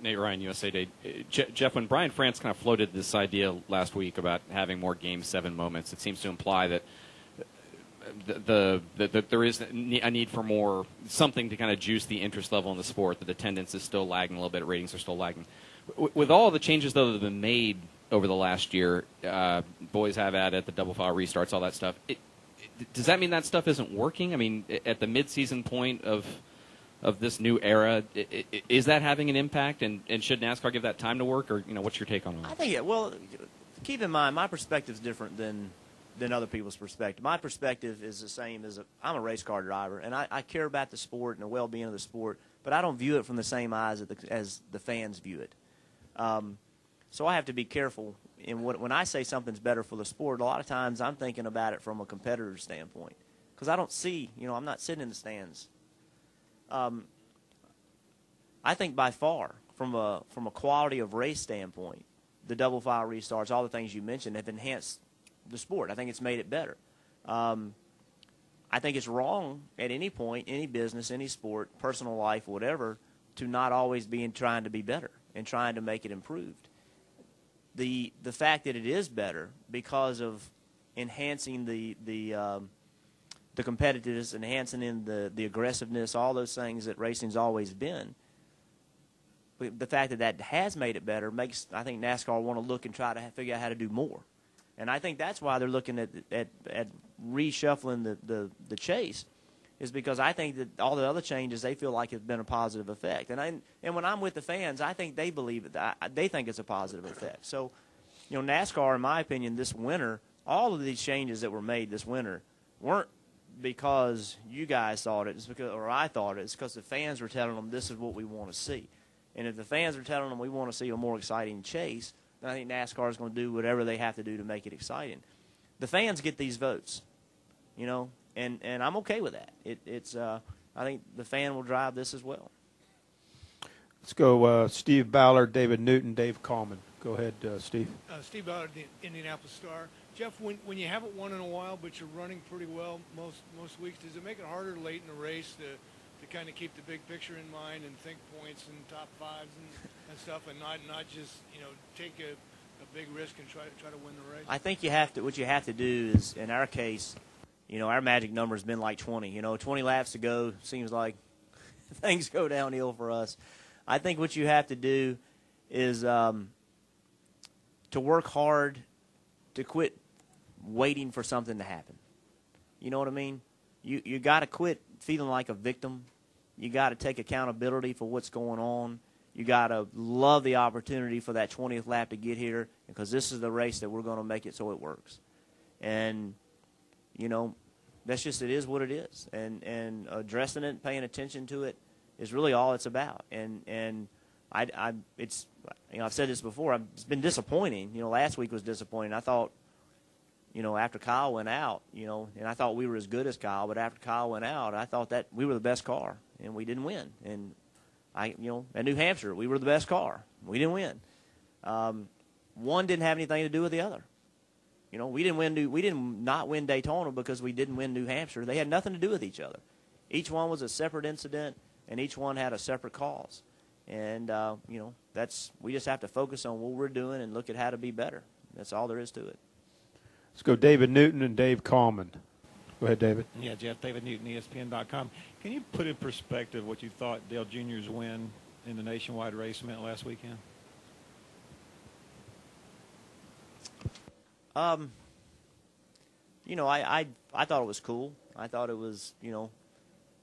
Nate Ryan, USA Today. Jeff, when Brian France kind of floated this idea last week about having more Game 7 moments, it seems to imply that that there is a need for more, something to kind of juice the interest level in the sport. That attendance is still lagging a little bit, ratings are still lagging. With all the changes, though, that have been made over the last year, boys have at it, the double file restarts, all that stuff, does that mean that stuff isn't working? I mean, at the midseason point of this new era, is that having an impact? And should NASCAR give that time to work? Or, what's your take on that? I think, well, keep in mind, my perspective is different than other people's perspective. My perspective is the same as I'm a race car driver, and I care about the sport and the well-being of the sport, but I don't view it from the same eyes as the fans view it. So I have to be careful. And when I say something's better for the sport, a lot of times I'm thinking about it from a competitor's standpoint, because I don't see, I'm not sitting in the stands. I think by far, from a quality of race standpoint, the double file restarts, all the things you mentioned, have enhanced the sport. I think it's made it better. I think it's wrong at any point, any business, any sport, personal life, whatever, to not always be trying to be better and trying to make it improved. The fact that it is better because of enhancing the competitiveness, enhancing the aggressiveness, all those things that racing's always been. The fact that has made it better makes, I think, NASCAR want to look and try to figure out how to do more. And I think that's why they're looking at reshuffling the chase, is because I think that all the other changes they feel like have been a positive effect. And when I'm with the fans, I think they believe it. They think it's a positive effect. So, NASCAR, in my opinion, this winter, all of these changes that were made this winter weren't because you guys thought it, or I thought it. It's because the fans were telling them this is what we want to see. And if the fans are telling them we want to see a more exciting chase, then I think NASCAR is going to do whatever they have to do to make it exciting. The fans get these votes, and I'm okay with that. I think the fan will drive this as well. Let's go Steve Ballard, David Newton, Dave Kallman. Go ahead, Steve. Steve Ballard, the Indianapolis Star. Jeff, when you haven't won in a while, but you're running pretty well most weeks, does it make it harder late in the race to kind of keep the big picture in mind and think points and top fives and stuff, and not just take a big risk and try to win the race? I think what you have to do is, in our case, our magic number has been like 20. 20 laps to go seems like things go downhill for us. I think what you have to do is to work hard, to quit waiting for something to happen. You know what I mean? You got to quit feeling like a victim. You got to take accountability for what's going on. You got to love the opportunity for that 20th lap to get here, because this is the race that we're going to make it so it works. And, that's just, it is what it is. And addressing it, paying attention to it is really all it's about. And I've said this before, it's been disappointing. Last week was disappointing. I thought, after Kyle went out, and I thought we were as good as Kyle, but after Kyle went out, I thought that we were the best car, and we didn't win. And at New Hampshire, we were the best car. We didn't win. One didn't have anything to do with the other. We didn't not win Daytona because we didn't win New Hampshire. They had nothing to do with each other. Each one was a separate incident, and each one had a separate cause. And we just have to focus on what we're doing and look at how to be better. That's all there is to it. Let's go David Newton and Dave Kallman. Go ahead, David. Yeah, Jeff, David Newton, ESPN.com. Can you put in perspective what you thought Dale Jr.'s win in the nationwide race meant last weekend? I thought it was cool. I thought it was,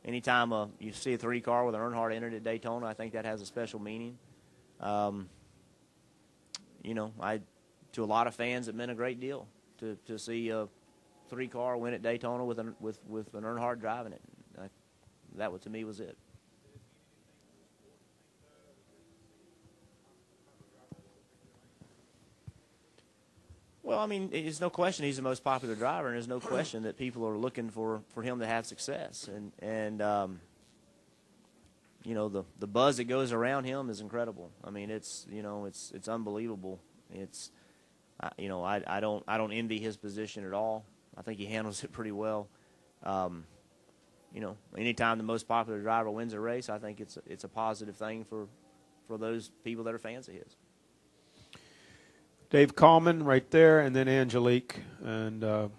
anytime you see a 3-car with an Earnhardt entered at Daytona, I think that has a special meaning. To a lot of fans, it meant a great deal to see a 3-car win at Daytona with an Earnhardt driving it. That, to me, was it. Well, I mean, there's no question he's the most popular driver, and there's no question that people are looking for him to have success. And the buzz that goes around him is incredible. I mean, it's unbelievable. I don't envy his position at all. I think he handles it pretty well. Anytime the most popular driver wins a race, I think it's a positive thing for for those people that are fans of his. Dave Coleman right there, and then Angelique, and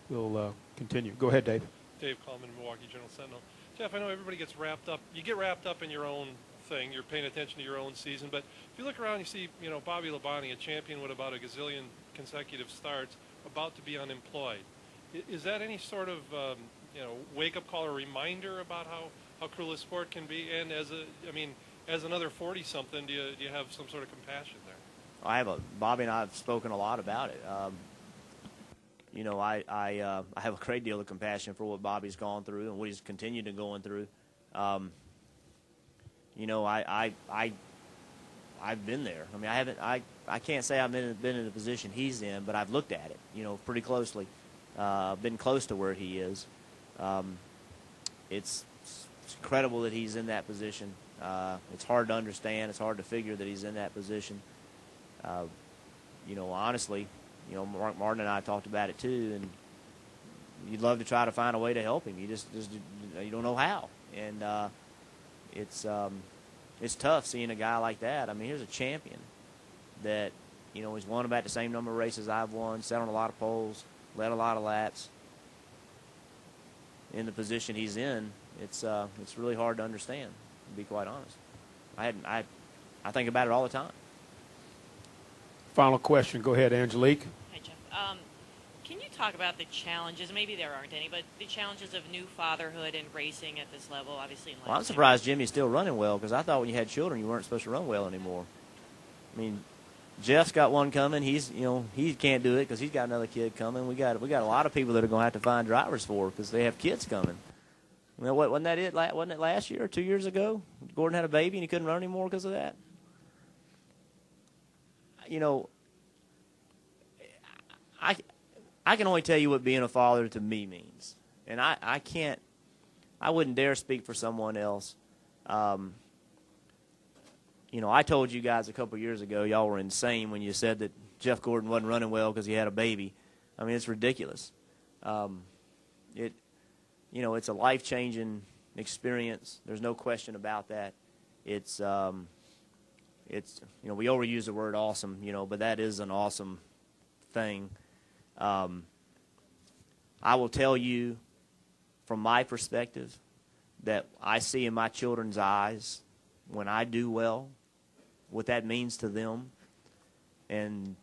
we'll continue. Go ahead, Dave. Dave Coleman, Milwaukee Journal-Sentinel. Jeff, I know everybody gets wrapped up. You get wrapped up in your own thing. You're paying attention to your own season. But if you look around, you see, Bobby Labonte, a champion with about a gazillion consecutive starts, about to be unemployed. Is that any sort of, wake-up call or reminder about how cruel this sport can be? And as another 40-something, do you have some sort of compassion there? Bobby and I have spoken a lot about it. I have a great deal of compassion for what Bobby's gone through and what he's continued to going through. I've been there. I can't say I've been in the position he's in, but I've looked at it, pretty closely. Been close to where he is. It's incredible that he's in that position. It's hard to understand. It's hard to figure that he's in that position. Honestly, Martin and I talked about it too, and you'd love to try to find a way to help him. You just you don't know how, and it's tough seeing a guy like that. Here's a champion that he's won about the same number of races I've won, sat on a lot of poles, led a lot of laps. In the position he's in, it's really hard to understand, to be quite honest. I think about it all the time. Final question. Go ahead, Angelique. Hi, Jeff. Can you talk about the challenges, maybe there aren't any, but the challenges of new fatherhood and racing at this level, obviously in life? Well, I'm surprised Jimmy's still running well, because I thought when you had children you weren't supposed to run well anymore. Jeff's got one coming. He can't do it because he's got another kid coming. We got a lot of people that are going to have to find drivers for because they have kids coming. Wasn't that it? Wasn't it last year or 2 years ago? Gordon had a baby and he couldn't run anymore because of that. I can only tell you what being a father to me means, and I wouldn't dare speak for someone else. I told you guys a couple years ago y'all were insane when you said that Jeff Gordon wasn't running well because he had a baby. It's ridiculous. It's a life-changing experience. There's no question about that. It's we overuse the word awesome, but that is an awesome thing. I will tell you from my perspective that I see in my children's eyes when I do well what that means to them, and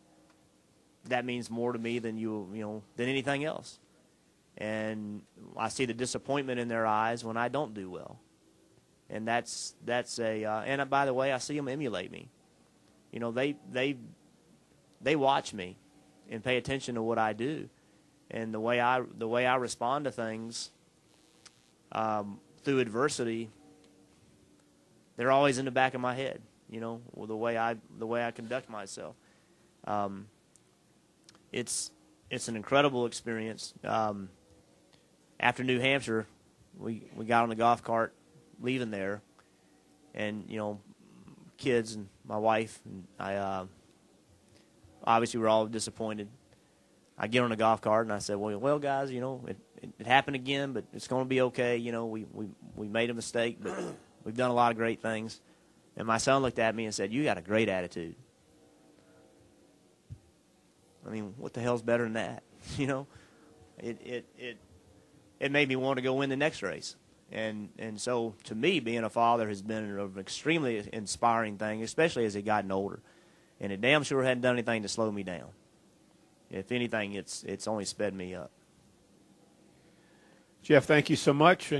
that means more to me than than anything else. And I see the disappointment in their eyes when I don't do well. And that's and by the way, I see them emulate me. They watch me and pay attention to what I do, and the way I respond to things through adversity. They're always in the back of my head. The way I conduct myself. It's an incredible experience. After New Hampshire, we got on the golf cart leaving there, and kids and my wife and I obviously we're all disappointed. I get on the golf cart and I said, well guys, it happened again, but it's going to be okay. We made a mistake, but we've done a lot of great things. And my son looked at me and said, "You got a great attitude." What the hell's better than that? It made me want to go win the next race. And so, to me, being a father has been an extremely inspiring thing, especially as he's gotten older. And it damn sure hadn't done anything to slow me down. If anything, it's only sped me up. Jeff, thank you so much.